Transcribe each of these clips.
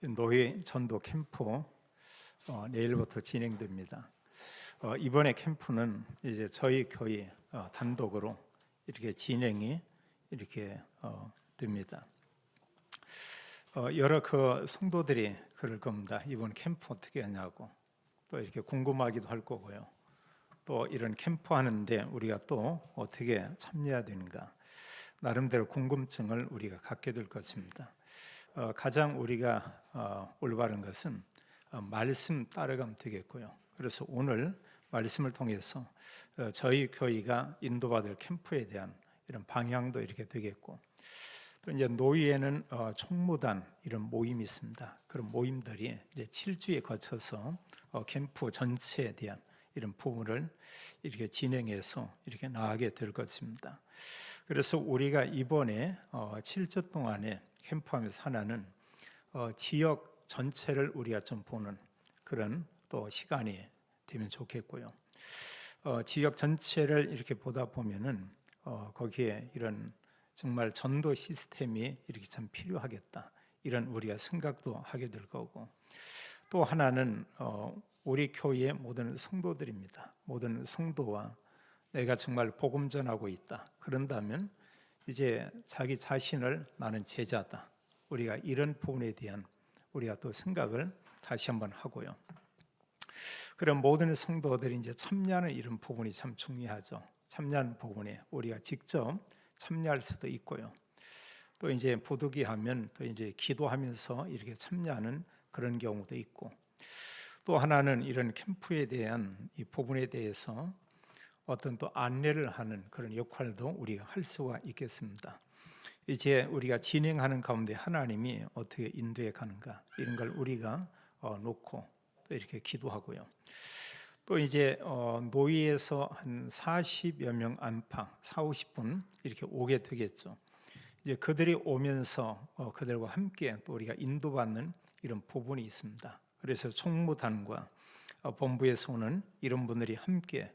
노예 전도 캠프 내일부터 진행됩니다. 이번에 캠프는 이제 저희 교회 단독으로 이렇게 진행이 이렇게 됩니다. 여러 그 성도들이 그럴 겁니다. 이번 캠프 어떻게 하냐고 또 이렇게 궁금하기도 할 거고요. 또 이런 캠프 하는데 우리가 또 어떻게 참여해야 되는가 나름대로 궁금증을 우리가 갖게 될 것입니다. 가장 우리가 올바른 것은 말씀 따라가면 되겠고요. 그래서 오늘 말씀을 통해서 저희 교회가 인도받을 캠프에 대한 이런 방향도 이렇게 되겠고, 또 이제 노예에는 총무단 이런 모임이 있습니다. 그런 모임들이 이제 7주에 거쳐서 캠프 전체에 대한 이런 부분을 이렇게 진행해서 이렇게 나가게 될 것입니다. 그래서 우리가 이번에 7주 동안에 캠프하면서 하나는 지역 전체를 우리가 좀 보는 그런 또 시간이 되면 좋겠고요. 지역 전체를 이렇게 보다 보면은 거기에 이런 정말 전도 시스템이 이렇게 참 필요하겠다, 이런 우리가 생각도 하게 될 거고, 또 하나는 우리 교회의 모든 성도들입니다. 모든 성도와 내가 정말 복음 전하고 있다, 그런다면 이제 자기 자신을 나는 제자다, 우리가 이런 부분에 대한 우리가 또 생각을 다시 한번 하고요. 그런 모든 성도들이 이제 참여하는 이런 부분이 참 중요하죠. 참여하는 부분에 우리가 직접 참여할 수도 있고요. 또 이제 부득이하면 또 이제 기도하면서 이렇게 참여하는 그런 경우도 있고, 또 하나는 이런 캠프에 대한 이 부분에 대해서 어떤 또 안내를 하는 그런 역할도 우리가 할 수가 있겠습니다. 이제 우리가 진행하는 가운데 하나님이 어떻게 인도해 가는가, 이런 걸 우리가 놓고 또 이렇게 기도하고요. 또 이제 노예에서 한 40여 명 안팎 40-50분 이렇게 오게 되겠죠. 이제 그들이 오면서 그들과 함께 또 우리가 인도받는 이런 부분이 있습니다. 그래서 총무단과 본부에서 오는 이런 분들이 함께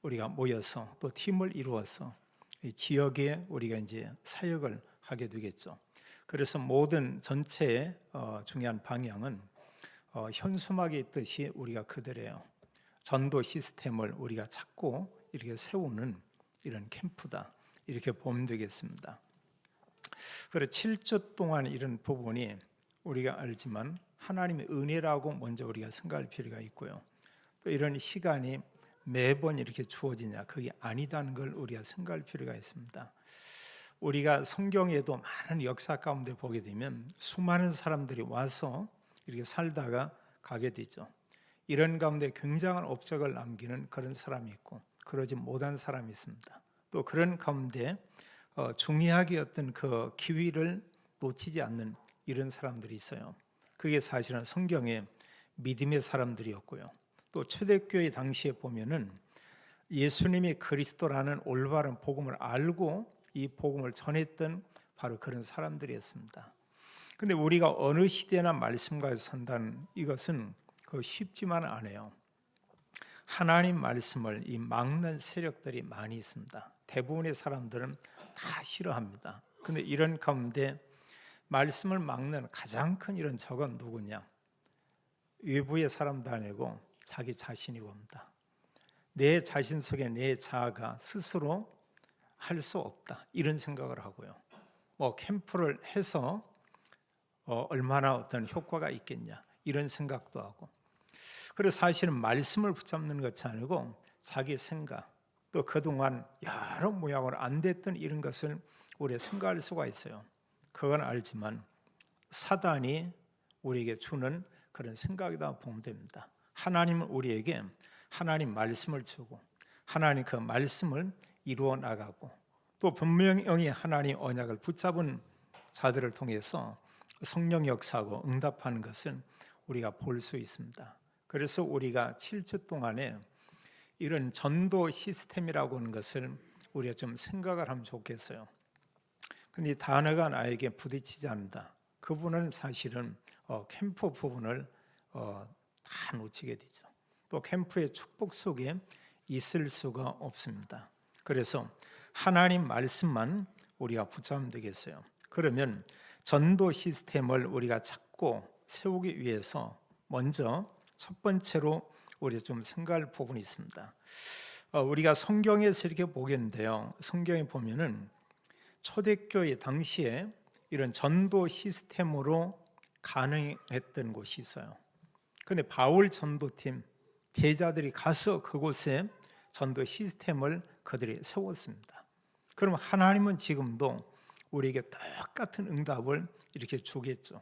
우리가 모여서 또 팀을 이루어서 이 지역에 우리가 이제 사역을 하게 되겠죠. 그래서 모든 전체의 중요한 방향은 현수막에 있듯이 우리가 그들의 전도 시스템을 우리가 찾고 이렇게 세우는 이런 캠프다, 이렇게 보면 되겠습니다. 그래 7주 동안 이런 부분이 우리가 알지만 하나님의 은혜라고 먼저 우리가 생각할 필요가 있고요. 또 이런 시간이 매번 이렇게 주어지냐, 그게 아니다는 걸 우리가 생각할 필요가 있습니다. 우리가 성경에도 많은 역사 가운데 보게 되면 수많은 사람들이 와서 이렇게 살다가 가게 되죠. 이런 가운데 굉장한 업적을 남기는 그런 사람이 있고 그러지 못한 사람이 있습니다. 또 그런 가운데 중요하게 어떤 그 기회를 놓치지 않는 이런 사람들이 있어요. 그게 사실은 성경의 믿음의 사람들이었고요. 또 초대교회 당시에 보면은 예수님이 그리스도라는 올바른 복음을 알고 이 복음을 전했던 바로 그런 사람들이었습니다. 근데 우리가 어느 시대나 말씀과 산다는 이것은 쉽지만 않아요. 하나님 말씀을 이 막는 세력들이 많이 있습니다. 대부분의 사람들은 다 싫어합니다. 근데 이런 가운데 말씀을 막는 가장 큰 이런 적은 누구냐? 외부의 사람도 아니고 자기 자신이 봅니다. 내 자신 속에 내 자아가 스스로 할 수 없다, 이런 생각을 하고요. 캠프를 해서 얼마나 어떤 효과가 있겠냐, 이런 생각도 하고, 그래서 사실은 말씀을 붙잡는 것이 아니고 자기 생각, 또 그동안 여러 모양으로 안 됐던 이런 것을 우리가 생각할 수가 있어요. 그건 알지만 사단이 우리에게 주는 그런 생각이다 보면 됩니다. 하나님은 우리에게 하나님 말씀을 주고 하나님 그 말씀을 이루어 나가고, 또 분명히 하나님 언약을 붙잡은 자들을 통해서 성령 역사하고 응답하는 것을 우리가 볼 수 있습니다. 그래서 우리가 7주 동안에 이런 전도 시스템이라고 하는 것을 우리가 좀 생각을 하면 좋겠어요. 근데 이 단어가 나에게 부딪히지 않는다, 그분은 사실은 캠프 부분을 다 놓치게 되죠. 또 캠프의 축복 속에 있을 수가 없습니다. 그래서 하나님 말씀만 우리가 붙잡으면 되겠어요. 그러면 전도 시스템을 우리가 찾고 세우기 위해서 먼저 첫 번째로 우리 좀 생각할 부분이 있습니다. 우리가 성경에서 이렇게 보겠는데요. 성경에 보면은 초대교회 당시에 이런 전도 시스템으로 가능했던 곳이 있어요. 근데 바울 전도팀 제자들이 가서 그곳에 전도 시스템을 그들이 세웠습니다. 그럼 하나님은 지금도 우리에게 똑같은 응답을 이렇게 주겠죠.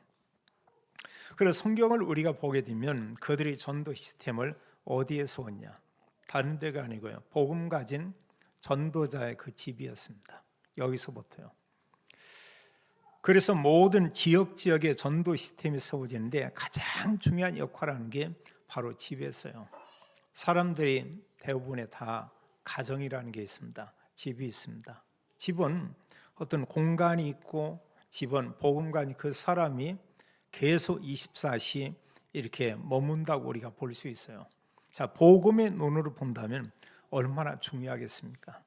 그래서 성경을 우리가 보게 되면 그들이 전도 시스템을 어디에 세웠냐? 다른 데가 아니고요. 복음 가진 전도자의 그 집이었습니다. 여기서부터요. 그래서 모든 지역의 전도 시스템이 세워지는데 가장 중요한 역할을 하는 게 바로 집이었어요. 사람들이 대부분의 다 가정이라는 게 있습니다. 집이 있습니다. 집은 어떤 공간이 있고 집은 복음관이 그 사람이 계속 24시 이렇게 머문다고 우리가 볼 수 있어요. 자, 복음의 눈으로 본다면 얼마나 중요하겠습니까?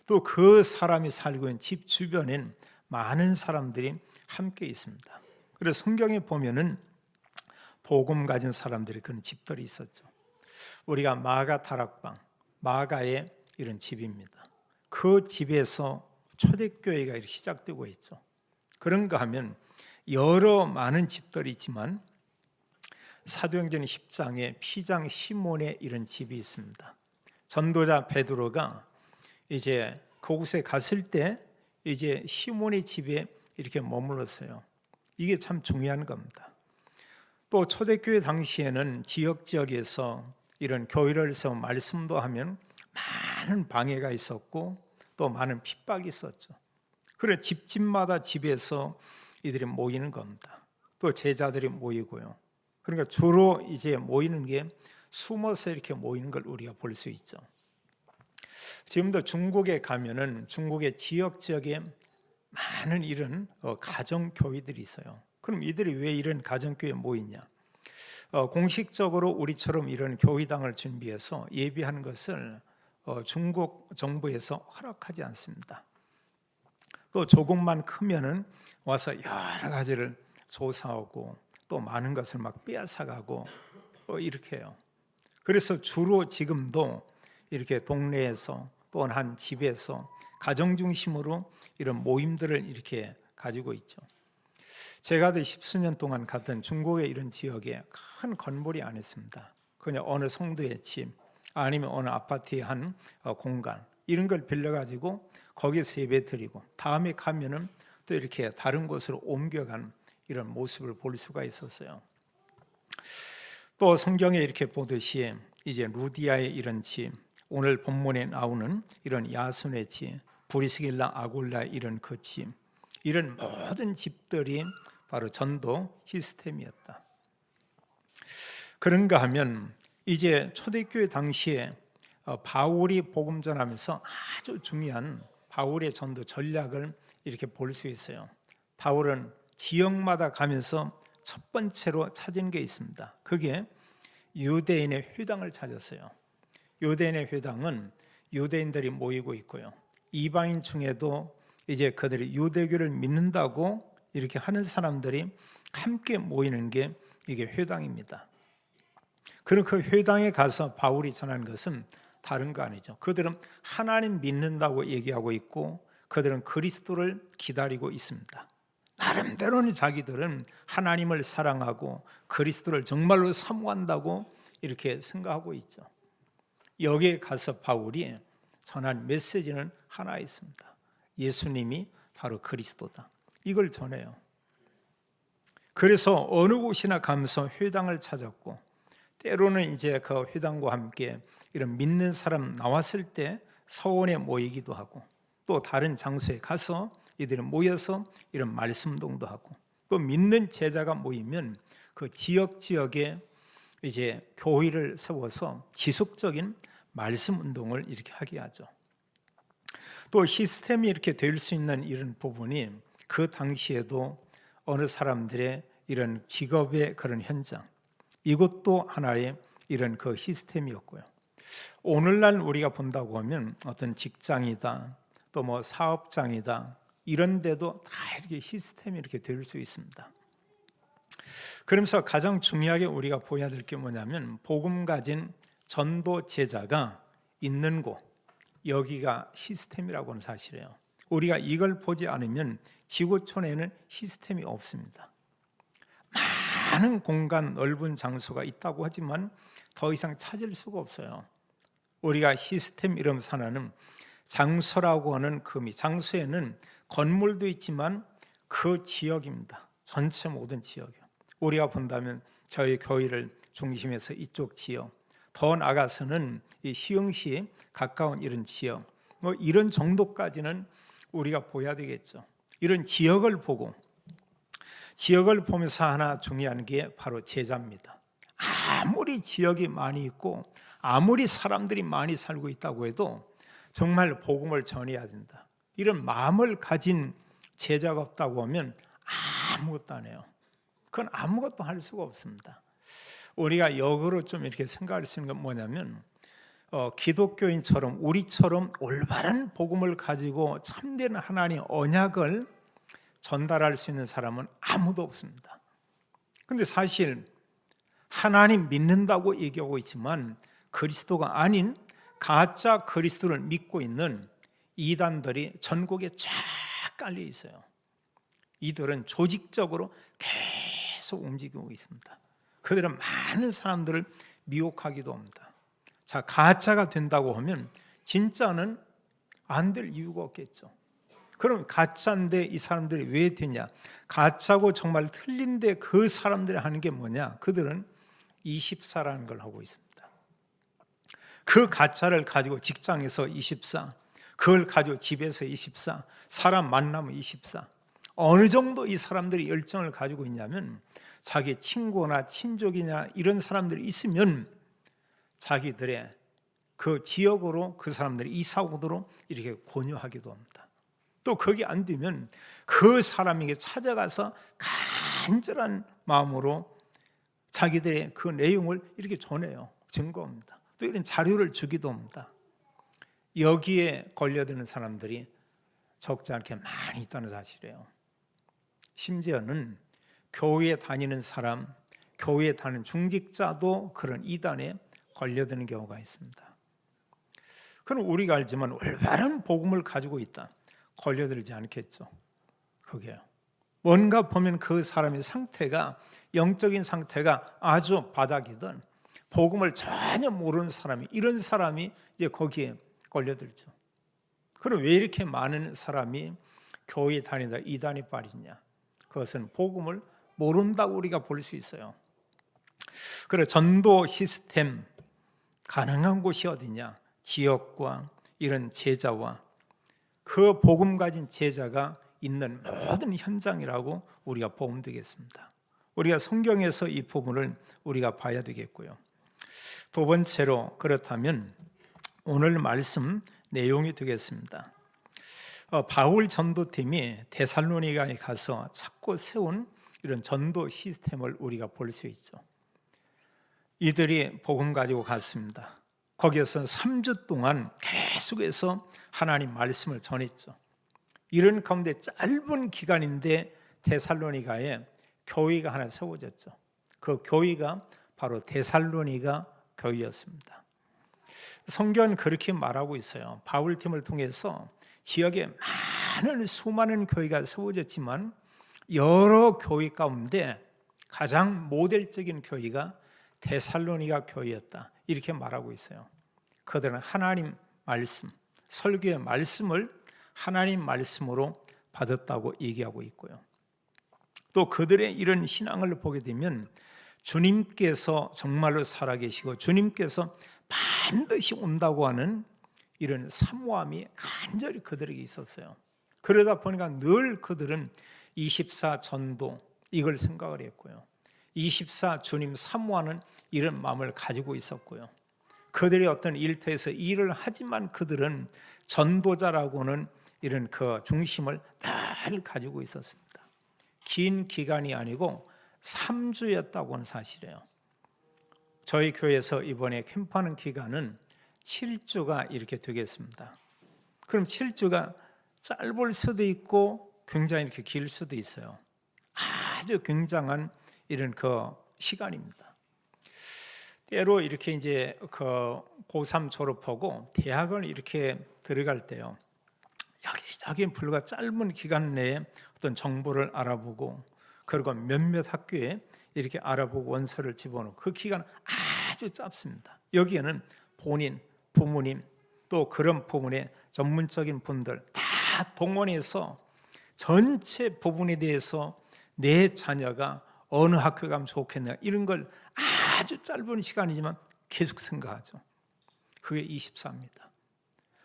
또 그 사람이 살고 있는 집 주변엔 많은 사람들이 함께 있습니다. 그래서 성경에 보면은 복음 가진 사람들이 그런 집들이 있었죠. 우리가 마가 다락방, 마가의 이런 집입니다. 그 집에서 초대교회가 이렇게 시작되고 있죠. 그런가 하면 여러 많은 집들이 있지만 사도행전 10장에 피장 시몬의 이런 집이 있습니다. 전도자 베드로가 이제 그곳에 갔을 때 이제 시몬의 집에 이렇게 머물렀어요. 이게 참 중요한 겁니다. 또 초대교회 당시에는 지역에서 이런 교회를 세워 말씀도 하면 많은 방해가 있었고 또 많은 핍박이 있었죠. 그래 집집마다 집에서 이들이 모이는 겁니다. 또 제자들이 모이고요. 그러니까 주로 이제 모이는 게 숨어서 이렇게 모이는 걸 우리가 볼 수 있죠. 지금도 중국에 가면은 중국의 지역에 많은 이런 가정교회들이 있어요. 그럼 이들이 왜 이런 가정교회에 모이냐? 공식적으로 우리처럼 이런 교회당을 준비해서 예비하는 것을 중국 정부에서 허락하지 않습니다. 또 조금만 크면은 와서 여러 가지를 조사하고 또 많은 것을 막 빼앗아가고 이렇게 해요. 그래서 주로 지금도 이렇게 동네에서 또는 한 집에서 가정 중심으로 이런 모임들을 이렇게 가지고 있죠. 제가 10수년 동안 갔던 중국의 이런 지역에 큰 건물이 안 있습니다. 그냥 어느 성도의 집 아니면 어느 아파트의 한 공간 이런 걸 빌려가지고 거기서 예배 드리고 다음에 가면은 또 이렇게 다른 곳으로 옮겨간 이런 모습을 볼 수가 있었어요. 또 성경에 이렇게 보듯이 이제 루디아의 이런 집, 오늘 본문에 나오는 이런 야손의 집, 브리스길라 아굴라 이런 그 집, 이런 모든 집들이 바로 전도 시스템이었다. 그런가 하면 이제 초대교회 당시에 바울이 복음 전하면서 아주 중요한 바울의 전도 전략을 이렇게 볼 수 있어요. 바울은 지역마다 가면서 첫 번째로 찾은 게 있습니다. 그게 유대인의 회당을 찾았어요. 유대인의 회당은 유대인들이 모이고 있고요. 이방인 중에도 이제 그들이 유대교를 믿는다고 이렇게 하는 사람들이 함께 모이는 게 이게 회당입니다. 그리고 그 회당에 가서 바울이 전하는 것은 다른 거 아니죠. 그들은 하나님 믿는다고 얘기하고 있고 그들은 그리스도를 기다리고 있습니다. 나름대로는 자기들은 하나님을 사랑하고 그리스도를 정말로 사모한다고 이렇게 생각하고 있죠. 여기에 가서 바울이 전한 메시지는 하나 있습니다. 예수님이 바로 그리스도다. 이걸 전해요. 그래서 어느 곳이나 가면서 회당을 찾았고 때로는 이제 그 회당과 함께 이런 믿는 사람 나왔을 때 서원에 모이기도 하고 또 다른 장소에 가서 이들이 모여서 이런 말씀동도 하고 또 믿는 제자가 모이면 그 지역에 이제 교회를 세워서 지속적인 말씀 운동을 이렇게 하게 하죠. 또 시스템이 이렇게 될 수 있는 이런 부분이 그 당시에도 어느 사람들의 이런 직업의 그런 현장 이것도 하나의 이런 그 시스템이었고요. 오늘날 우리가 본다고 하면 어떤 직장이다 또 뭐 사업장이다 이런 데도 다 이렇게 시스템이 이렇게 될 수 있습니다. 그러면서 가장 중요하게 우리가 보여야 될 게 뭐냐면 복음 가진 전도 제자가 있는 곳, 여기가 시스템이라고 하는 사실이에요. 우리가 이걸 보지 않으면 지구촌에는 시스템이 없습니다. 많은 공간, 넓은 장소가 있다고 하지만 더 이상 찾을 수가 없어요. 우리가 시스템 이름 하나는 장소라고 하는 금이, 장소에는 건물도 있지만 그 지역입니다. 전체 모든 지역이요. 우리가 본다면 저희 교회를 중심해서 이쪽 지역, 더 나아가서는 이 시흥시 가까운 이런 지역, 이런 정도까지는 우리가 보여야 되겠죠. 이런 지역을 보고, 지역을 보면서 하나 중요한 게 바로 제자입니다. 아무리 지역이 많이 있고 아무리 사람들이 많이 살고 있다고 해도 정말 복음을 전해야 된다, 이런 마음을 가진 제자가 없다고 하면 아무것도 안 해요. 그건 아무것도 할 수가 없습니다. 우리가 역으로 좀 이렇게 생각할 수 있는 건 뭐냐면 기독교인처럼 우리처럼 올바른 복음을 가지고 참된 하나님의 언약을 전달할 수 있는 사람은 아무도 없습니다. 근데 사실 하나님 믿는다고 얘기하고 있지만 그리스도가 아닌 가짜 그리스도를 믿고 있는 이단들이 전국에 쫙 깔려 있어요. 이들은 조직적으로 계속 움직이고 있습니다. 그들은 많은 사람들을 미혹하기도 합니다. 자, 가짜가 된다고 하면 진짜는 안 될 이유가 없겠죠. 그럼 가짜인데 이 사람들이 왜 되냐? 가짜고 정말 틀린데 그 사람들이 하는 게 뭐냐? 그들은 24라는 걸 하고 있습니다. 그 가짜를 가지고 직장에서 24, 그걸 가지고 집에서 24, 사람 만나면 24. 어느 정도 이 사람들이 열정을 가지고 있냐면 자기 친구나 친족이나 이런 사람들이 있으면 자기들의 그 지역으로 그 사람들이 이사 오도록 이렇게 권유하기도 합니다. 또 거기 안 되면 그 사람에게 찾아가서 간절한 마음으로 자기들의 그 내용을 이렇게 전해요. 증거합니다. 또 이런 자료를 주기도 합니다. 여기에 걸려드는 사람들이 적지 않게 많이 있다는 사실이에요. 심지어는 교회에 다니는 사람, 교회에 다니는 중직자도 그런 이단에 걸려드는 경우가 있습니다. 그럼 우리가 알지만 올바른 복음을 가지고 있다, 걸려들지 않겠죠. 그게요. 뭔가 보면 그 사람의 상태가, 영적인 상태가 아주 바닥이든 복음을 전혀 모르는 사람이, 이런 사람이 이제 거기에 걸려들죠. 그럼 왜 이렇게 많은 사람이 교회에 다니다 이단에 빠지냐? 그것은 복음을 모른다고 우리가 볼 수 있어요. 그래, 전도 시스템 가능한 곳이 어디냐? 지역과 이런 제자와 그 복음 가진 제자가 있는 모든 현장이라고 우리가 보면 되겠습니다. 우리가 성경에서 이 부분을 우리가 봐야 되겠고요. 두 번째로, 그렇다면 오늘 말씀 내용이 되겠습니다. 바울 전도팀이 데살로니가에 가서 찾고 세운 이런 전도 시스템을 우리가 볼 수 있죠. 이들이 복음 가지고 갔습니다. 거기에서 3주 동안 계속해서 하나님 말씀을 전했죠. 이런 가운데 짧은 기간인데 데살로니가에 교회가 하나 세워졌죠. 그 교회가 바로 데살로니가 교회였습니다. 성경은 그렇게 말하고 있어요. 바울팀을 통해서 지역에 많은 수많은 교회가 세워졌지만 여러 교회 가운데 가장 모델적인 교회가 데살로니가 교회였다, 이렇게 말하고 있어요. 그들은 하나님 말씀, 설교의 말씀을 하나님 말씀으로 받았다고 얘기하고 있고요. 또 그들의 이런 신앙을 보게 되면 주님께서 정말로 살아계시고 주님께서 반드시 온다고 하는 이런 사모함이 간절히 그들에게 있었어요. 그러다 보니까 늘 그들은 24 전도, 이걸 생각을 했고요. 24 주님 사모하는 이런 마음을 가지고 있었고요. 그들의 어떤 일터에서 일을 하지만 그들은 전도자라고는 이런 그 중심을 늘 가지고 있었습니다. 긴 기간이 아니고 3주였다고 하는 사실이에요. 저희 교회에서 이번에 캠프하는 기간은 7주가 이렇게 되겠습니다. 그럼 7주가 짧을 수도 있고 굉장히 이렇게 길 수도 있어요. 아주 굉장한 이런 그 시간입니다. 때로 이렇게 이제 그 고3 졸업하고 대학을 이렇게 들어갈 때요, 여기저기 불과 짧은 기간 내에 어떤 정보를 알아보고, 그리고 몇몇 학교에 이렇게 알아보고 원서를 집어넣고, 그 기간은 아주 짧습니다. 여기에는 본인, 부모님, 또 그런 부분의 전문적인 분들 다 동원해서 전체 부분에 대해서 내 자녀가 어느 학교 가면 좋겠냐, 이런 걸 아주 짧은 시간이지만 계속 생각하죠. 그게 24입니다.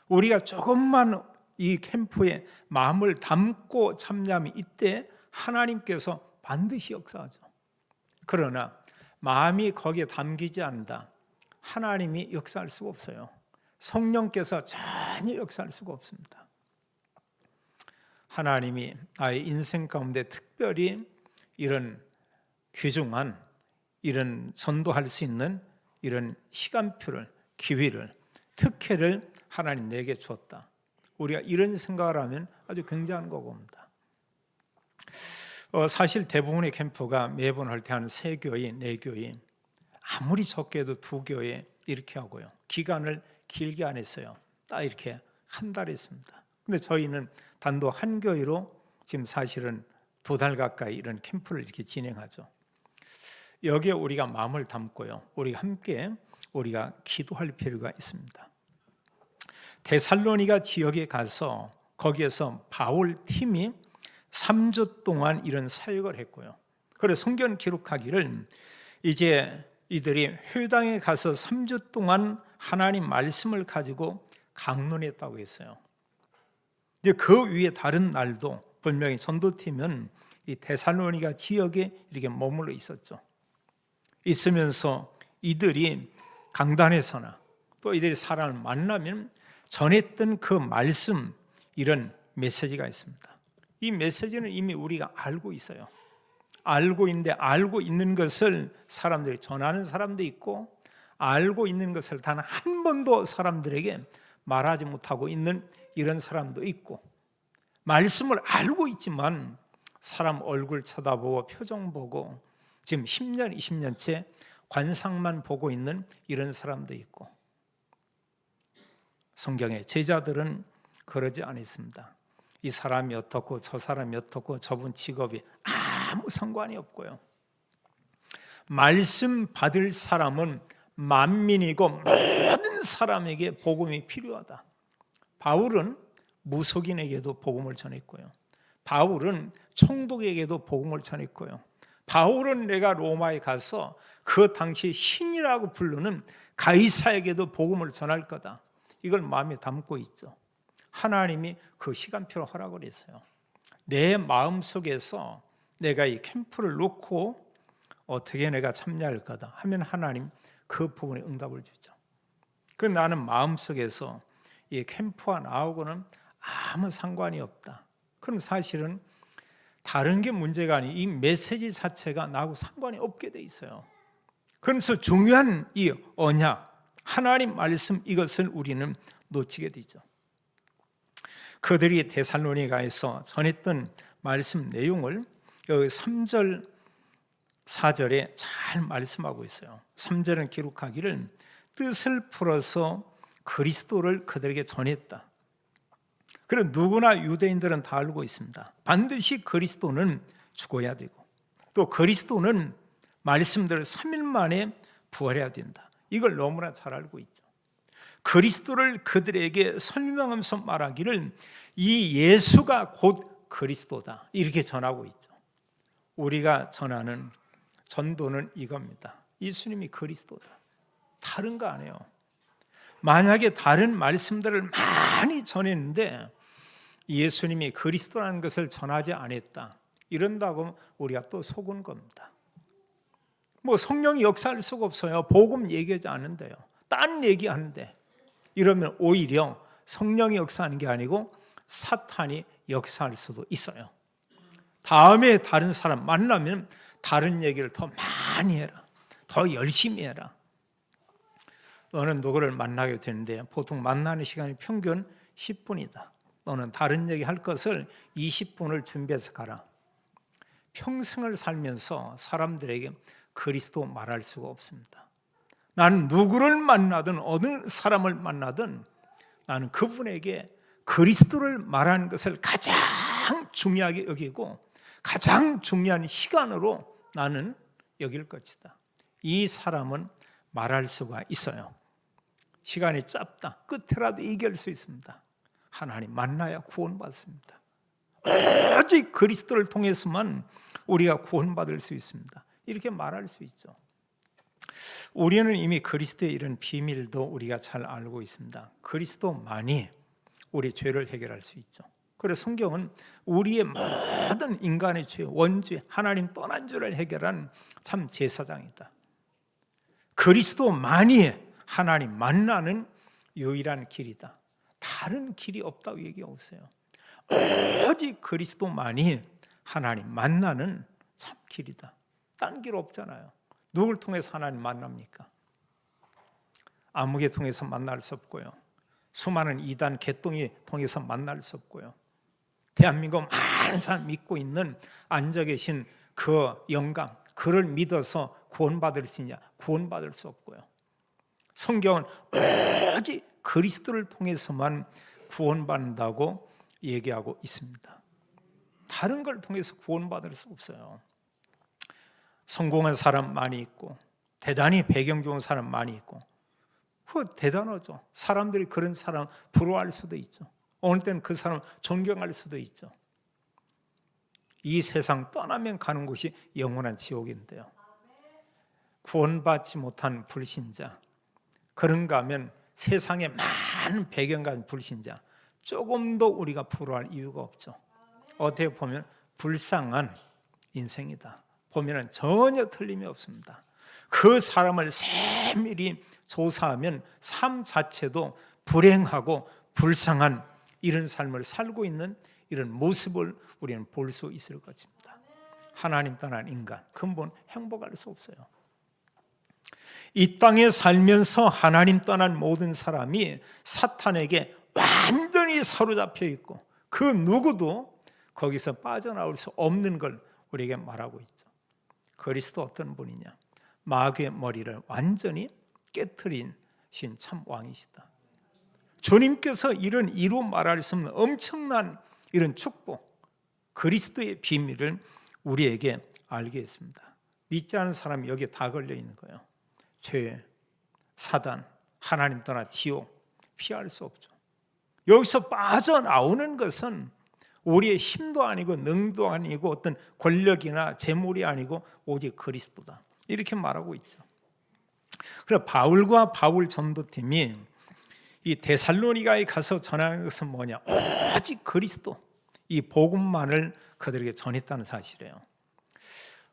우리가 조금만 이 캠프에 마음을 담고 참여하면 이때 하나님께서 반드시 역사하죠. 그러나 마음이 거기에 담기지 않는다, 하나님이 역사할 수가 없어요. 성령께서 전혀 역사할 수가 없습니다. 하나님이 나의 인생 가운데 특별히 이런 귀중한, 이런 전도할 수 있는 이런 시간표를, 기회를, 특혜를 하나님 내게 주었다. 우리가 이런 생각을 하면 아주 굉장한 거고 봅니다. 사실 대부분의 캠프가 매번 할 때 한 3교회, 4교회, 아무리 적게도 2교회 이렇게 하고요. 기간을 길게 안 했어요. 딱 이렇게 한 달 했습니다. 근데 저희는 단독 한 교회로 지금 사실은 2달 가까이 이런 캠프를 이렇게 진행하죠. 여기에 우리가 마음을 담고요, 우리가 함께 우리가 기도할 필요가 있습니다. 데살로니가 지역에 가서 거기에서 바울 팀이 3주 동안 이런 사역을 했고요. 그래서 성경 기록하기를 이제 이들이 회당에 가서 3주 동안 하나님 말씀을 가지고 강론했다고 했어요. 이제 그 위에 다른 날도 분명히 전도팀은 이 데살로니가 지역에 이렇게 머물러 있었죠. 있으면서 이들이 강단에서나 또 이들이 사람을 만나면 전했던 그 말씀, 이런 메시지가 있습니다. 이 메시지는 이미 우리가 알고 있어요. 알고 있는데, 알고 있는 것을 사람들이 전하는 사람도 있고, 알고 있는 것을 단 한 번도 사람들에게 말하지 못하고 있는 이런 사람도 있고, 말씀을 알고 있지만 사람 얼굴 쳐다보고 표정 보고 지금 10년, 20년째 관상만 보고 있는 이런 사람도 있고, 성경의 제자들은 그러지 않았습니다. 이 사람이 어떻고 저 사람이 어떻고 저분 직업이 아무 상관이 없고요, 말씀 받을 사람은 만민이고 모든 사람에게 복음이 필요하다. 바울은 무속인에게도 복음을 전했고요, 바울은 총독에게도 복음을 전했고요, 바울은 내가 로마에 가서 그 당시 신이라고 부르는 가이사에게도 복음을 전할 거다, 이걸 마음에 담고 있죠. 하나님이 그 시간표를 허락을 했어요. 내 마음속에서 내가 이 캠프를 놓고 어떻게 내가 참여할 거다 하면 하나님 그 부분에 응답을 주죠. 그 나는 마음속에서 이 캠프와 나하고는 아무 상관이 없다. 그럼 사실은 다른 게 문제가 아니, 이 메시지 자체가 나하고 상관이 없게 돼 있어요. 그러면서 중요한 이 언약, 하나님 말씀, 이것을 우리는 놓치게 되죠. 그들이 데살로니가에서 전했던 말씀 내용을 여기 3절, 4절에 잘 말씀하고 있어요. 3절은 기록하기를 뜻을 풀어서 그리스도를 그들에게 전했다. 그리고 누구나 유대인들은 다 알고 있습니다. 반드시 그리스도는 죽어야 되고, 또 그리스도는 말씀대로 3일 만에 부활해야 된다. 이걸 너무나 잘 알고 있죠. 그리스도를 그들에게 설명하면서 말하기를 이 예수가 곧 그리스도다, 이렇게 전하고 있죠. 우리가 전하는 전도는 이겁니다. 예수님이 그리스도다, 다른 거 아니에요. 만약에 다른 말씀들을 많이 전했는데 예수님이 그리스도라는 것을 전하지 않았다, 이런다고 우리가 또 속은 겁니다. 뭐 성령이 역사할 수가 없어요. 복음 얘기하지 않는데요, 딴 얘기하는데, 이러면 오히려 성령이 역사하는 게 아니고 사탄이 역사할 수도 있어요. 다음에 다른 사람 만나면 다른 얘기를 더 많이 해라, 더 열심히 해라. 너는 누구를 만나게 되는데 보통 만나는 시간이 평균 10분이다. 너는 다른 얘기 할 것을 20분을 준비해서 가라. 평생을 살면서 사람들에게 그리스도 말할 수가 없습니다. 나는 누구를 만나든 어느 사람을 만나든 나는 그분에게 그리스도를 말하는 것을 가장 중요하게 여기고 가장 중요한 시간으로 나는 여길 것이다. 이 사람은 말할 수가 있어요. 시간이 짧다. 끝이라도 이길 수 있습니다. 하나님 만나야 구원받습니다. 오직 그리스도를 통해서만 우리가 구원받을 수 있습니다. 이렇게 말할 수 있죠. 우리는 이미 그리스도의 이런 비밀도 우리가 잘 알고 있습니다. 그리스도만이 우리 죄를 해결할 수 있죠. 그래서 성경은 우리의 모든 인간의 죄, 원죄, 하나님 떠난 죄를 해결한 참 제사장이다. 그리스도만이 하나님 만나는 유일한 길이다. 다른 길이 없다고 얘기하고 있어요. 오직 그리스도만이 하나님 만나는 참 길이다. 딴 길 없잖아요. 누굴 통해서 하나님 만납니까? 아무개 통해서 만날 수 없고요. 수많은 이단 개똥이 통해서 만날 수 없고요. 대한민국 많은 사람 믿고 있는 앉아 계신 그 영감, 그를 믿어서 구원받을 수 있냐? 구원받을 수 없고요. 성경은 오직 그리스도를 통해서만 구원받는다고 얘기하고 있습니다. 다른 걸 통해서 구원받을 수 없어요. 성공한 사람 많이 있고 대단히 배경 좋은 사람 많이 있고 그거 대단하죠. 사람들이 그런 사람 부러워할 수도 있죠. 어느 때는 그 사람 존경할 수도 있죠. 이 세상 떠나면 가는 곳이 영원한 지옥인데요. 구원받지 못한 불신자, 그런가 하면 세상에 많은 배경 가진 불신자 조금도 우리가 부러워할 이유가 없죠. 어떻게 보면 불쌍한 인생이다. 보면 전혀 틀림이 없습니다. 그 사람을 세밀히 조사하면 삶 자체도 불행하고 불쌍한 이런 삶을 살고 있는 이런 모습을 우리는 볼 수 있을 것입니다. 하나님 떠난 인간 근본 행복할 수 없어요. 이 땅에 살면서 하나님 떠난 모든 사람이 사탄에게 완전히 사로잡혀 있고 그 누구도 거기서 빠져나올 수 없는 걸 우리에게 말하고 있죠. 그리스도 어떤 분이냐? 마귀의 머리를 완전히 깨트린 신 참 왕이시다. 주님께서 이런 이루 말할 수 없는 엄청난 이런 축복, 그리스도의 비밀을 우리에게 알게 했습니다. 믿지 않은 사람이 여기에 다 걸려 있는 거예요. 죄, 사단, 하나님 떠나 지옥 피할 수 없죠. 여기서 빠져나오는 것은 우리의 힘도 아니고 능도 아니고 어떤 권력이나 재물이 아니고 오직 그리스도다. 이렇게 말하고 있죠. 그래서 바울과 바울 전도팀이 이 데살로니가에 가서 전하는 것은 뭐냐? 오직 그리스도, 이 복음만을 그들에게 전했다는 사실이에요.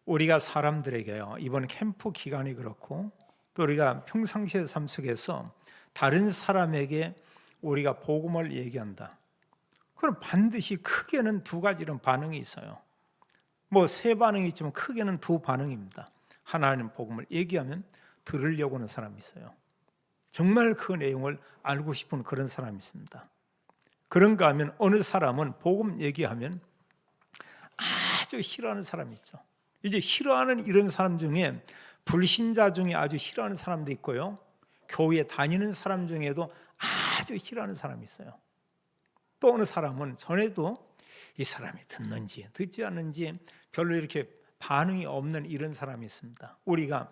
우리가 사람들에게요, 이번 캠프 기간이 그렇고 또 우리가 평상시의 삶 속에서 다른 사람에게 우리가 복음을 얘기한다. 그럼 반드시 크게는 두 가지 이런 반응이 있어요. 뭐 세 반응이 있지만 크게는 두 반응입니다. 하나님 복음을 얘기하면 들으려고 하는 사람이 있어요. 정말 그 내용을 알고 싶은 그런 사람이 있습니다. 그런가 하면 어느 사람은 복음 얘기하면 아주 싫어하는 사람이 있죠. 이제 싫어하는 이런 사람 중에 불신자 중에 아주 싫어하는 사람도 있고요. 교회 다니는 사람 중에도 아주 싫어하는 사람이 있어요. 또 어느 사람은 전에도 이 사람이 듣는지 듣지 않는지 별로 이렇게 반응이 없는 이런 사람이 있습니다. 우리가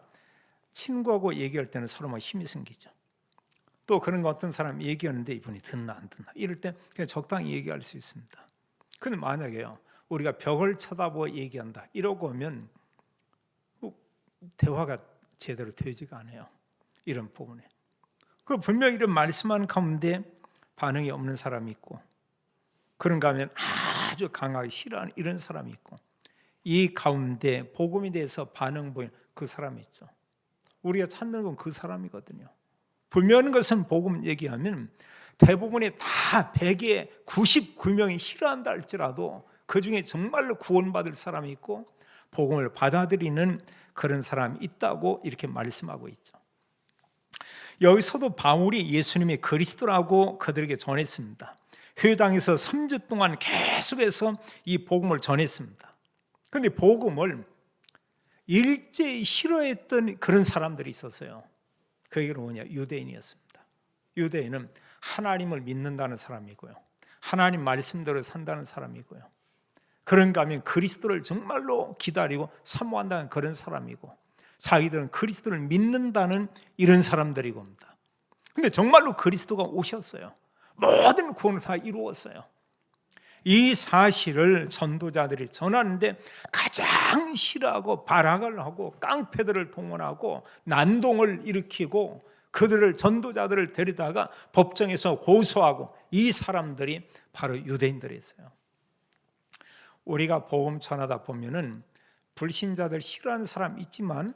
친구하고 얘기할 때는 서로 막 힘이 생기죠. 또 그런 거 어떤 사람이 얘기하는데 이분이 듣나 안 듣나 이럴 때 그냥 적당히 얘기할 수 있습니다. 근데 만약에요 우리가 벽을 쳐다보고 얘기한다 이러고 하면 대화가 제대로 되지가 않아요. 이런 부분에 그 분명히 이런 말씀하는 가운데 반응이 없는 사람이 있고 그런가 하면 아주 강하게 싫어하는 이런 사람이 있고 이 가운데 복음에 대해서 반응 보이는 그 사람이 있죠. 우리가 찾는 건 그 사람이거든요. 분명한 것은 복음 얘기하면 대부분이 다 100에 99명이 싫어한다 할지라도 그 중에 정말로 구원받을 사람이 있고 복음을 받아들이는 그런 사람이 있다고 이렇게 말씀하고 있죠. 여기서도 바울이 예수님이 그리스도라고 그들에게 전했습니다. 회당에서 3주 동안 계속해서 이 복음을 전했습니다. 그런데 복음을 일제히 싫어했던 그런 사람들이 있었어요. 그게 뭐냐? 유대인이었습니다. 유대인은 하나님을 믿는다는 사람이고요, 하나님 말씀대로 산다는 사람이고요, 그런가 하면 그리스도를 정말로 기다리고 사모한다는 그런 사람이고, 자기들은 그리스도를 믿는다는 이런 사람들이겁니다. 근데 정말로 그리스도가 오셨어요. 모든 구원을 다 이루었어요. 이 사실을 전도자들이 전하는데 가장 싫어하고 발악을 하고 깡패들을 동원하고 난동을 일으키고 그들을, 전도자들을 데리다가 법정에서 고소하고, 이 사람들이 바로 유대인들이었어요. 우리가 복음 전하다 보면은 불신자들 싫어하는 사람 있지만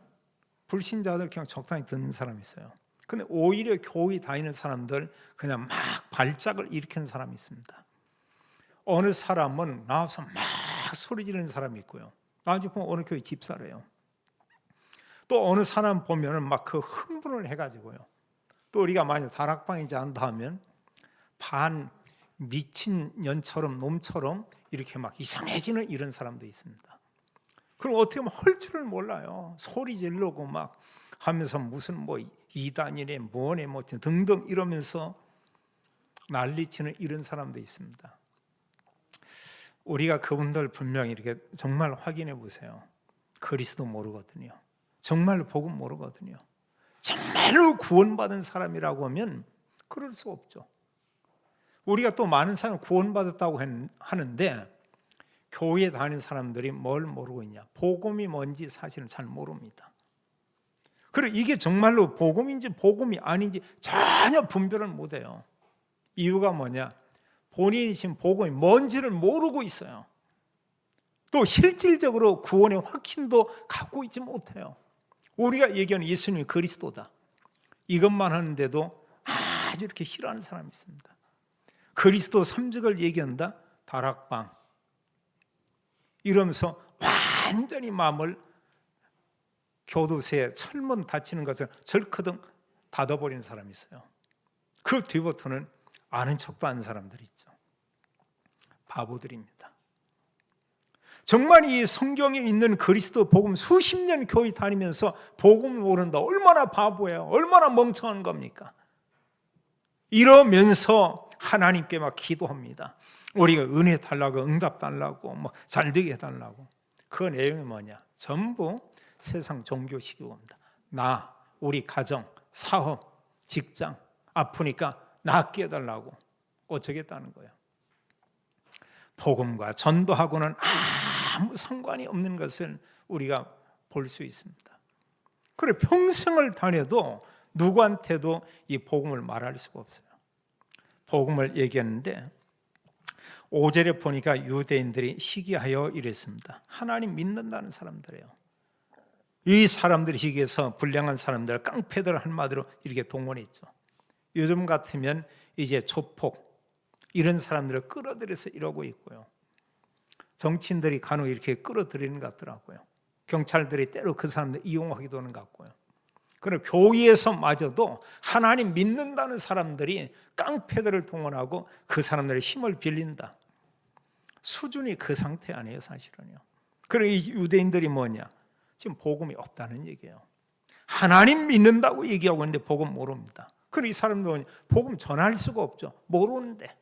불신자들 그냥 적당히 듣는 사람이 있어요. 근데 오히려 교회 다니는 사람들 그냥 막 발작을 일으키는 사람이 있습니다. 어느 사람은 나와서 막 소리 지르는 사람이 있고요, 나중에 보면 어느 교회 집사래요. 또 어느 사람 보면은 막 그 흥분을 해가지고요, 또 우리가 만약 다락방이지 않다 하면 반 미친 년처럼, 놈처럼 이렇게 막 이상해지는 이런 사람도 있습니다. 그럼 어떻게 보면 할 줄을 몰라요. 소리 지르고 막 하면서 무슨 뭐 이단이네 뭐네 뭐 등등 이러면서 난리치는 이런 사람도 있습니다. 우리가 그분들 분명히 이렇게 정말 확인해 보세요. 그리스도 모르거든요. 정말로 복음 모르거든요. 정말로 구원받은 사람이라고 하면 그럴 수 없죠. 우리가 또 많은 사람 구원받았다고 하는데 교회에 다니는 사람들이 뭘 모르고 있냐? 복음이 뭔지 사실은 잘 모릅니다. 그리고 이게 정말로 복음인지 복음이 아닌지 전혀 분별을 못해요. 이유가 뭐냐? 본인이 지금 복음이 뭔지를 모르고 있어요. 또 실질적으로 구원의 확신도 갖고 있지 못해요. 우리가 얘기하는 예수님이 그리스도다, 이것만 하는데도 아주 이렇게 싫어하는 사람이 있습니다. 그리스도 삼직을 얘기한다? 다락방 이러면서 완전히 마음을 교도소에 철문 닫히는 것을 절크덩 닫아버리는 사람이 있어요. 그 뒤부터는 아는 척도 하는 사람들이 있죠. 바보들입니다. 정말 이 성경에 있는 그리스도 복음 수십 년 교회 다니면서 복음을 모른다, 얼마나 바보예요. 얼마나 멍청한 겁니까? 이러면서 하나님께 막 기도합니다. 우리가 은혜 달라고, 응답 달라고, 뭐 잘되게 해달라고. 그 내용이 뭐냐? 전부 세상 종교식이고 합니다. 나, 우리 가정, 사업, 직장 아프니까 낫게 해달라고 어쩌겠다는 거예요. 복음과 전도하고는 아무 상관이 없는 것을 우리가 볼 수 있습니다. 그래 평생을 다녀도 누구한테도 이 복음을 말할 수가 없어요. 복음을 얘기했는데 5절에 보니까 유대인들이 시기하여 이랬습니다. 하나님 믿는다는 사람들이에요. 이 사람들이 시기해서 불량한 사람들, 깡패들 한마디로 이렇게 동원했죠. 요즘 같으면 이제 조폭 이런 사람들을 끌어들여서 이러고 있고요. 정치인들이 간혹 이렇게 끌어들이는 것 같더라고요. 경찰들이 때로 그 사람들 이용하기도 하는 것 같고요. 그리고 교회에서마저도 하나님 믿는다는 사람들이 깡패들을 동원하고 그 사람들의 힘을 빌린다. 수준이 그 상태 아니에요, 사실은요. 그리고 이 유대인들이 뭐냐? 지금 복음이 없다는 얘기예요. 하나님 믿는다고 얘기하고 있는데 복음 모릅니다. 그리고 이 사람들은 복음 전할 수가 없죠. 모르는데.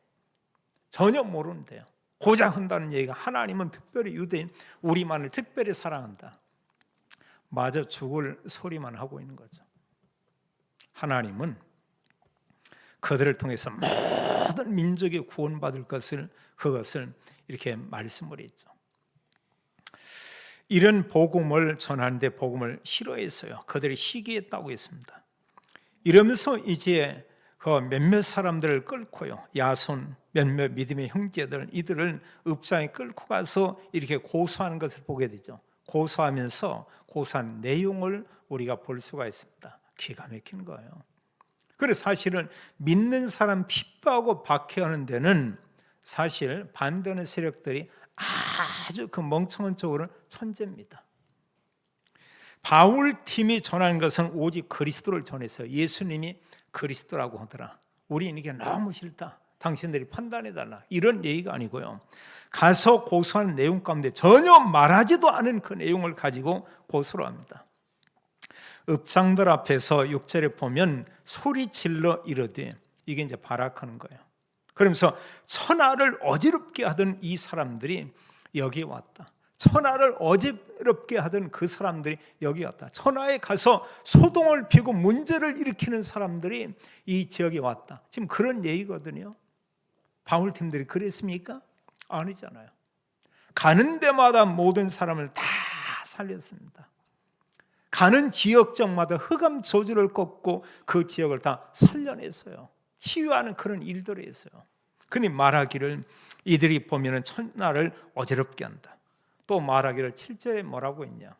전혀 모르는데요. 고작 한다는 얘기가 하나님은 특별히 유대인 우리만을 특별히 사랑한다. 마저 죽을 소리만 하고 있는 거죠. 하나님은 그들을 통해서 모든 민족이 구원받을 것을, 그것을 이렇게 말씀을 했죠. 이런 복음을 전하는데 복음을 싫어했어요. 그들이 시기했다고 했습니다. 이러면서 이제 그 몇몇 사람들을 끌고요, 야손 몇몇 믿음의 형제들, 이들을 읍장에 끌고 가서 이렇게 고소하는 것을 보게 되죠. 고소하면서 고소한 내용을 우리가 볼 수가 있습니다. 기가 막히는 거예요. 그래서 사실은 믿는 사람 핍박하고 박해하는 데는 사실 반대하는 세력들이 아주 그 멍청한 쪽으로 천재입니다. 바울 팀이 전하는 것은 오직 그리스도를 전했어요. 예수님이 그리스도라고 하더라. 우리는 이게 너무 싫다. 당신들이 판단해달라. 이런 얘기가 아니고요. 가서 고소하는 내용 가운데 전혀 말하지도 않은 그 내용을 가지고 고소를 합니다. 읍장들 앞에서 6절에 보면 소리질러 이르되, 이게 이제 발악하는 거예요. 그러면서 천하를 어지럽게 하던 이 사람들이 여기에 왔다. 천하를 어지럽게 하던 그 사람들이 여기 왔다. 천하에 가서 소동을 피우고 문제를 일으키는 사람들이 이 지역에 왔다. 지금 그런 얘기거든요. 바울팀들이 그랬습니까? 아니잖아요. 가는 데마다 모든 사람을 다 살렸습니다. 가는 지역적마다 흑암 저주를 꺾고 그 지역을 다 살려냈어요. 치유하는 그런 일들을 했어요. 그니 말하기를 이들이 보면 천하를 어지럽게 한다. 또 말하기를 7절에 뭐라고 했냐?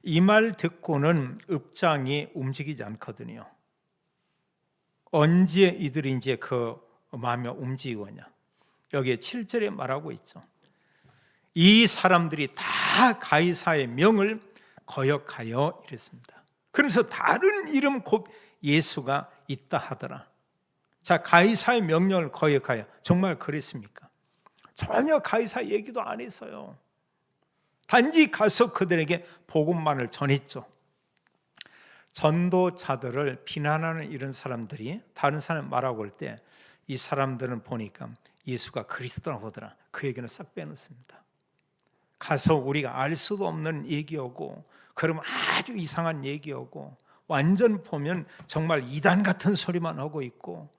이 말 듣고는 읍장이 움직이지 않거든요. 언제 이들이 이제 그 마음이 움직이거냐? 여기에 7절에 말하고 있죠. 이 사람들이 다 가이사의 명을 거역하여 이랬습니다. 그래서 다른 이름 곧 예수가 있다 하더라. 자, 가이사의 명령을 거역하여, 정말 그랬습니까? 전혀 가이사 얘기도 안 했어요. 단지 가서 그들에게 복음만을 전했죠. 전도자들을 비난하는 이런 사람들이 다른 사람 말하고 올 때 이 사람들은 보니까 예수가 그리스도라고 하더라. 그 얘기는 싹 빼놓습니다. 가서 우리가 알 수도 없는 얘기하고, 그러면 아주 이상한 얘기하고, 완전 보면 정말 이단 같은 소리만 하고 있고,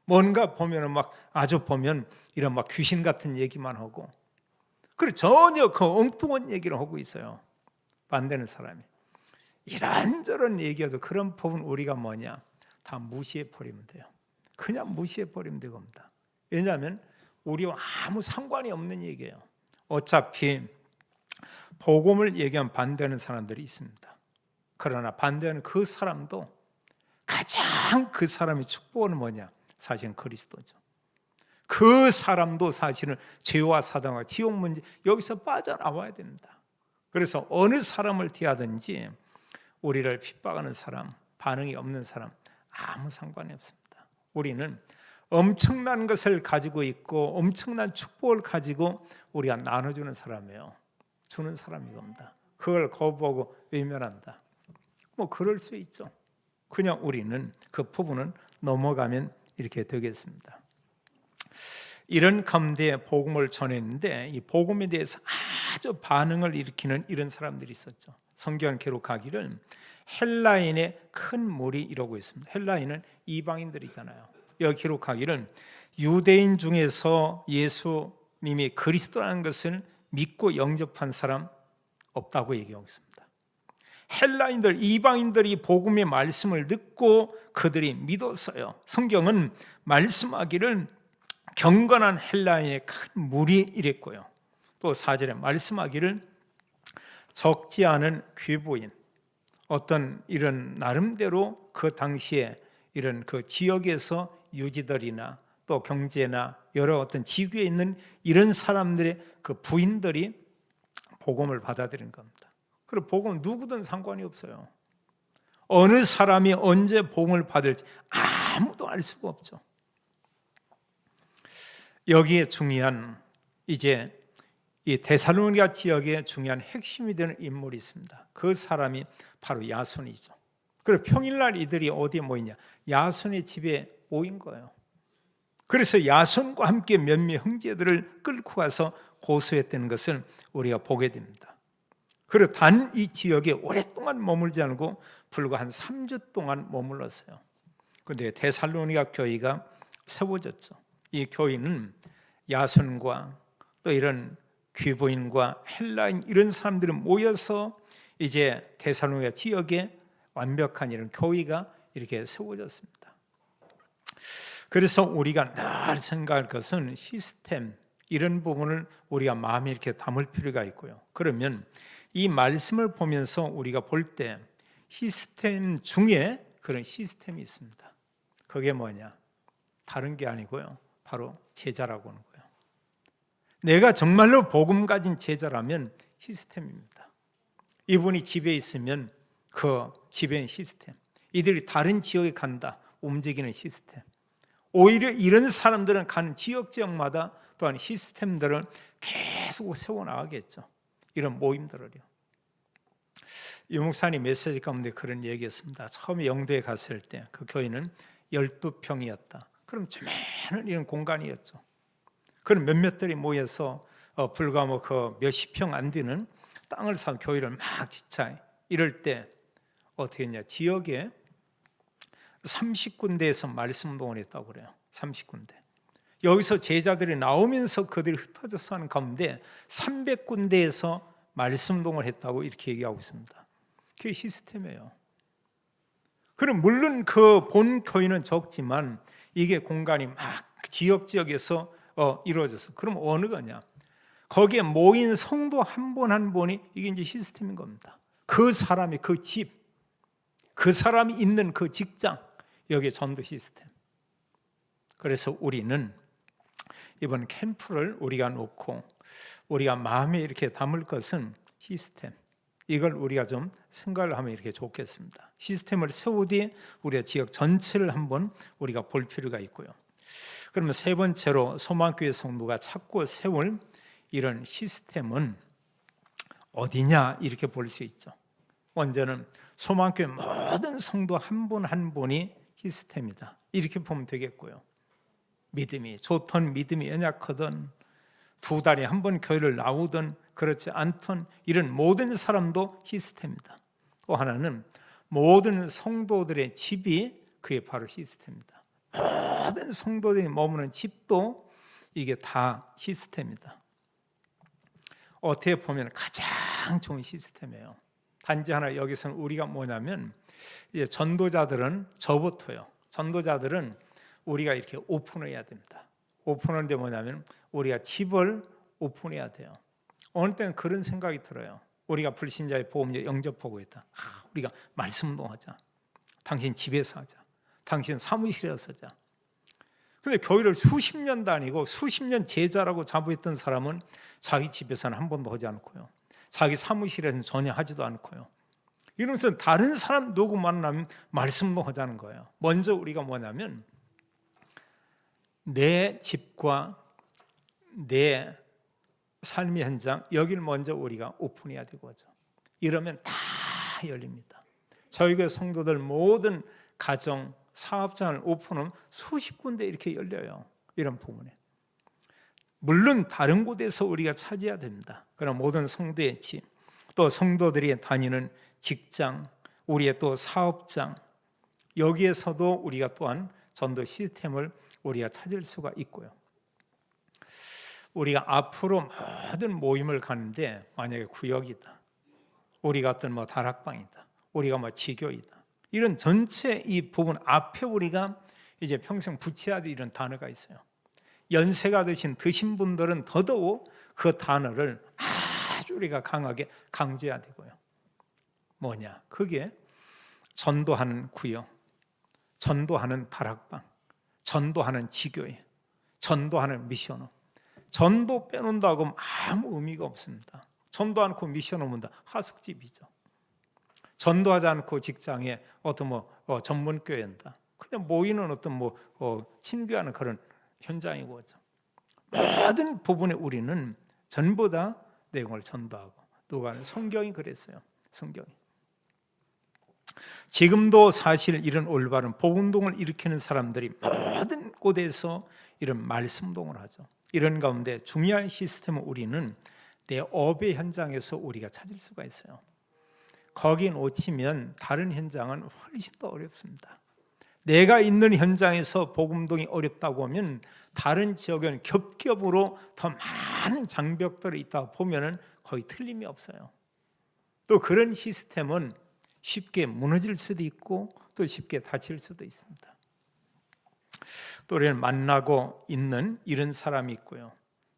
뭔가 보면은 막 아주 보면 이런 막 귀신 같은 얘기만 하고, 그리고 전혀 그 엉뚱한 얘기를 하고 있어요. 반대는 사람이 이런저런 얘기해도 그런 부분 우리가 뭐냐, 다 무시해 버리면 돼요. 그냥 무시해 버리면 되겁니다. 왜냐하면 우리와 아무 상관이 없는 얘기예요. 어차피 복음을 얘기하면 반대하는 사람들이 있습니다. 그러나 반대하는 그 사람도 가장 그 사람의 축복은 뭐냐? 사실은 그리스도죠. 그 사람도 사실은 죄와 사단과 지옥 문제, 여기서 빠져나와야 됩니다. 그래서 어느 사람을 대하든지 우리를 핍박하는 사람, 반응이 없는 사람 아무 상관이 없습니다. 우리는 엄청난 것을 가지고 있고 엄청난 축복을 가지고 우리가 나눠주는 사람이에요. 주는 사람이 겁니다. 그걸 거부하고 외면한다. 뭐 그럴 수 있죠. 그냥 우리는 그 부분은 넘어가면 이렇게 되겠습니다. 이런 가운데 복음을 전했는데 이 복음에 대해서 아주 반응을 일으키는 이런 사람들이 있었죠. 성경을 기록하기를 헬라인의 큰 무리 이러고 있습니다. 헬라인은 이방인들이잖아요. 여기 기록하기를 유대인 중에서 예수님이 그리스도라는 것을 믿고 영접한 사람 없다고 얘기하고 있습니다. 헬라인들, 이방인들이 복음의 말씀을 듣고 그들이 믿었어요. 성경은 말씀하기를 경건한 헬라인의 큰 무리 이랬고요. 또 4절에 말씀하기를 적지 않은 귀부인, 어떤 이런 나름대로 그 당시에 이런 그 지역에서 유지들이나 또 경제나 여러 어떤 지구에 있는 이런 사람들의 그 부인들이 복음을 받아들인 겁니다. 그리고 복음은 누구든 상관이 없어요. 어느 사람이 언제 복음을 받을지 아무도 알 수가 없죠. 여기에 중요한 이제 이 데살로니가 지역에 중요한 핵심이 되는 인물이 있습니다. 그 사람이 바로 야손이죠. 그리고 평일날 이들이 어디에 모이냐? 야손의 집에 모인 거예요. 그래서 야손과 함께 몇몇 형제들을 끌고 가서 고소했다는 것을 우리가 보게 됩니다. 그리고 단 이 지역에 오랫동안 머물지 않고 불과 한 3주 동안 머물렀어요. 그런데 데살로니가 교회가 세워졌죠. 이 교회는 야손과 또 이런 귀부인과 헬라인 이런 사람들이 모여서 이제 데살로니가 지역에 완벽한 이런 교회가 이렇게 세워졌습니다. 그래서 우리가 늘 생각할 것은 시스템, 이런 부분을 우리가 마음에 이렇게 담을 필요가 있고요. 그러면 이 말씀을 보면서 우리가 볼 때 시스템 중에 그런 시스템이 있습니다. 그게 뭐냐? 다른 게 아니고요. 바로 제자라고 하는 거예요. 내가 정말로 복음 가진 제자라면 시스템입니다. 이분이 집에 있으면 그 집에 있는 시스템, 이들이 다른 지역에 간다, 움직이는 시스템, 오히려 이런 사람들은 가는 지역마다 또한 시스템들을 계속 세워나가겠죠. 이런 모임들을요. 유 목사님 메시지 가운데 그런 얘기했습니다. 처음에 영도에 갔을 때 그 교회는 12평이었다. 그럼 조그마한 이런 공간이었죠. 그럼 몇몇들이 모여서 불과 그 몇십 평 안 되는 땅을 사 교회를 막 짓자. 이럴 때 어떻게 했냐? 지역에 30군데에서 말씀동을 했다고 그래요. 30군데. 여기서 제자들이 나오면서 그들이 흩어져서 하는 가운데 300군데에서 말씀동을 했다고 이렇게 얘기하고 있습니다. 그게 시스템이에요. 그럼 물론 그 본 교회는 적지만 이게 공간이 막 지역에서 이루어져서 그럼 어느 거냐? 거기에 모인 성도 한 분 한 분이 이게 이제 시스템인 겁니다. 그 사람이 그 집, 그 사람이 있는 그 직장, 여기에 전도 시스템. 그래서 우리는 이번 캠프를 우리가 놓고 우리가 마음에 이렇게 담을 것은 시스템. 이걸 우리가 좀 생각을 하면 이렇게 좋겠습니다. 시스템을 세우되 우리가 지역 전체를 한번 우리가 볼 필요가 있고요. 그러면 세 번째로 소망교회 성도가 찾고 세울 이런 시스템은 어디냐 이렇게 볼 수 있죠. 먼저는 소망교회 모든 성도 한 분 한 분이 시스템이다. 이렇게 보면 되겠고요. 믿음이 좋든 믿음이 연약하든 두 달에 한 번 교회를 나오든 그렇지 않든 이런 모든 사람도 시스템이다. 또 하나는 모든 성도들의 집이 그게 바로 시스템이다. 모든 성도들이 머무는 집도 이게 다 시스템이다. 어떻게 보면 가장 좋은 시스템이에요. 단지 하나 여기서는 우리가 뭐냐면 이제 전도자들은 저부터요. 전도자들은 우리가 이렇게 오픈해야 됩니다. 오픈하는데 뭐냐면 우리가 집을 오픈해야 돼요. 어느 때는 그런 생각이 들어요. 우리가 불신자의 보험료 영접하고 있다. 우리가 말씀동하자. 당신 집에서 하자. 당신 사무실에서 하자. 근데 교회를 수십 년 다니고 수십 년 제자라고 자부했던 사람은 자기 집에서는 한 번도 하지 않고요. 자기 사무실에서는 전혀 하지도 않고요. 이러면서 다른 사람 누구 만나면 말씀도 하자는 거예요. 먼저 우리가 뭐냐면 내 집과 내 삶의 현장 여기를 먼저 우리가 오픈해야 되고죠. 이러면 다 열립니다. 저희 교회 성도들 모든 가정 사업장을 오픈하면 수십 군데 이렇게 열려요. 이런 부분에 물론 다른 곳에서 우리가 차지해야 됩니다. 그럼 모든 성도의 집, 또 성도들이 다니는 직장, 우리의 또 사업장 여기에서도 우리가 또한 전도 시스템을 우리가 찾을 수가 있고요. 우리가 앞으로 모든 모임을 가는데 만약에 구역이다, 우리가 어떤 다락방이다, 우리가 지교이다, 이런 전체 이 부분 앞에 우리가 이제 평생 붙여야 될 이런 단어가 있어요. 연세가 드신 분들은 더더욱 그 단어를 아주 우리가 강하게 강조해야 되고요. 뭐냐? 그게 전도하는 구역, 전도하는 다락방, 전도하는 지교회, 전도하는 미션업. 전도 빼놓는다고 하면 아무 의미가 없습니다. 전도 않고 미션 오면 다 하숙집이죠. 전도하지 않고 직장에 어떤 전문교회다. 그냥 모이는 어떤 친교하는 그런 현장이고죠. 모든 부분에 우리는 전부 다 내용을 전도하고 누가 성경이 그랬어요. 성경이. 지금도 사실 이런 올바른 복음동을 일으키는 사람들이 모든 곳에서 이런 말씀동을 하죠. 이런 가운데 중요한 시스템을 우리는 내 업의 현장에서 우리가 찾을 수가 있어요. 거기 놓치면 다른 현장은 훨씬 더 어렵습니다. 내가 있는 현장에서 복음동이 어렵다고 하면 다른 지역은 겹겹으로 더 많은 장벽들이 있다고 보면 거의 틀림이 없어요. 또 그런 시스템은 쉽게 무너질 수도 있고 또 쉽게 다칠 수도 있습니다. 또 우리는 만나고 있는 이런 사람이 있고요.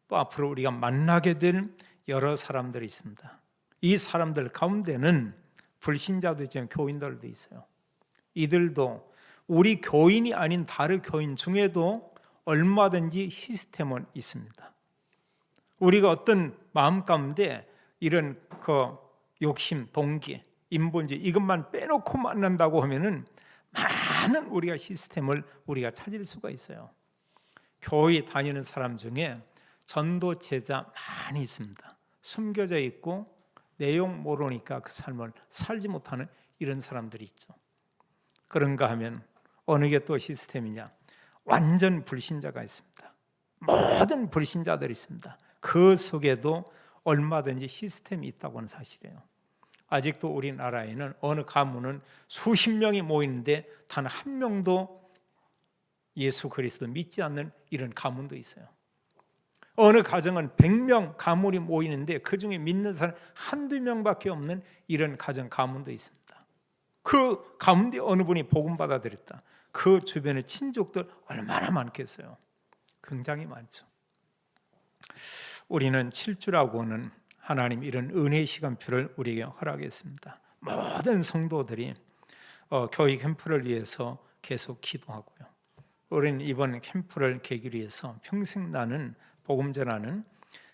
또 앞으로 우리가 만나게 될 여러 사람들이 있습니다. 이 사람들 가운데는 불신자도 있지만 교인들도 있어요. 이들도 우리 교인이 아닌 다른 교인 중에도 얼마든지 시스템은 있습니다. 우리가 어떤 마음 가운데 이런 욕심, 동기, 인본주의 이것만 빼놓고 만난다고 하면은 많은 우리가 시스템을 우리가 찾을 수가 있어요. 교회 다니는 사람 중에 전도 제자 많이 있습니다. 숨겨져 있고 내용 모르니까 그 삶을 살지 못하는 이런 사람들이 있죠. 그런가 하면 어느 게 또 시스템이냐? 완전 불신자가 있습니다. 모든 불신자들이 있습니다. 그 속에도 얼마든지 시스템이 있다고 하는 사실이에요. 아직도 우리나라에는 어느 가문은 수십 명이 모이는데 단 한 명도 예수 그리스도 믿지 않는 이런 가문도 있어요. 어느 가정은 100명 가문이 모이는데 그 중에 믿는 사람 한두 명밖에 없는 이런 가정 가문도 있습니다. 그 가운데 어느 분이 복음 받아들였다. 그 주변에 친족들 얼마나 많겠어요. 굉장히 많죠. 우리는 7주라고는 하나님 이런 은혜의 시간표를 우리에게 허락했습니다. 모든 성도들이 교회 캠프를 위해서 계속 기도하고요. 우리는 이번 캠프를 계기로 해서 평생 나는 복음 전하는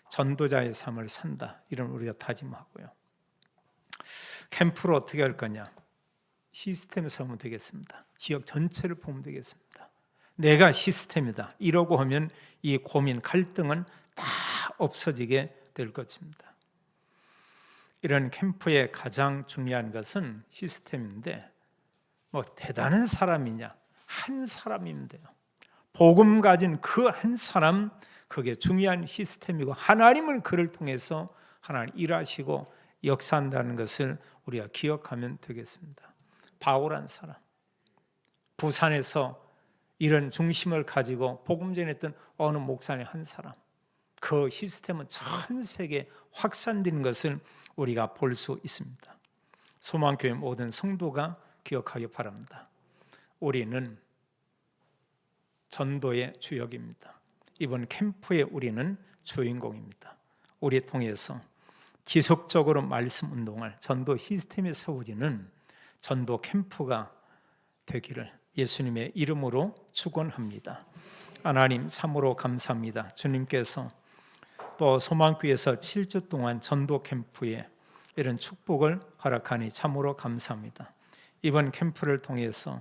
전도자의 삶을 산다. 이런 우리가 다짐하고요. 캠프를 어떻게 할 거냐? 시스템을 세우면 되겠습니다. 지역 전체를 보면 되겠습니다. 내가 시스템이다 이러고 하면 이 고민, 갈등은 다 없어지게 될 것입니다. 이런 캠프의 가장 중요한 것은 시스템인데 뭐 대단한 사람이냐? 한 사람이면 돼요. 복음 가진 그 한 사람, 그게 중요한 시스템이고 하나님은 그를 통해서 하나님 일하시고 역사한다는 것을 우리가 기억하면 되겠습니다. 바울한 사람, 부산에서 이런 중심을 가지고 복음 전했던 어느 목사님 한 사람, 그 시스템은 전 세계에 확산되는 것을 우리가 볼 수 있습니다. 소망교회 모든 성도가 기억하기 바랍니다. 우리는 전도의 주역입니다. 이번 캠프에 우리는 주인공입니다. 우리 통해서 지속적으로 말씀 운동을 전도 시스템에 세워지는 전도 캠프가 되기를 예수님의 이름으로 축원합니다. 하나님 참으로 감사합니다. 주님께서 또 소망교회에서 7주 동안 전도 캠프에 이런 축복을 허락하니 참으로 감사합니다. 이번 캠프를 통해서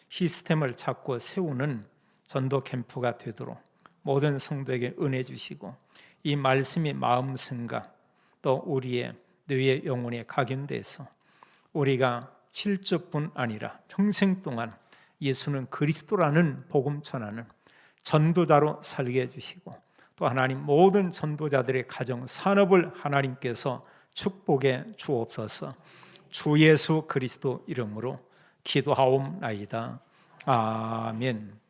시스템을 찾고 세우는 전도 캠프가 되도록 모든 성도에게 은혜 주시고 이 말씀이 마음 생각 또 우리의 뇌의 영혼에 각인돼서 우리가 7주뿐 아니라 평생 동안 예수는 그리스도라는 복음 전하는 전도자로 살게 해주시고 또 하나님 모든 전도자들의 가정 산업을 하나님께서 축복해 주옵소서. 주 예수 그리스도 이름으로 기도하옵나이다. 아멘.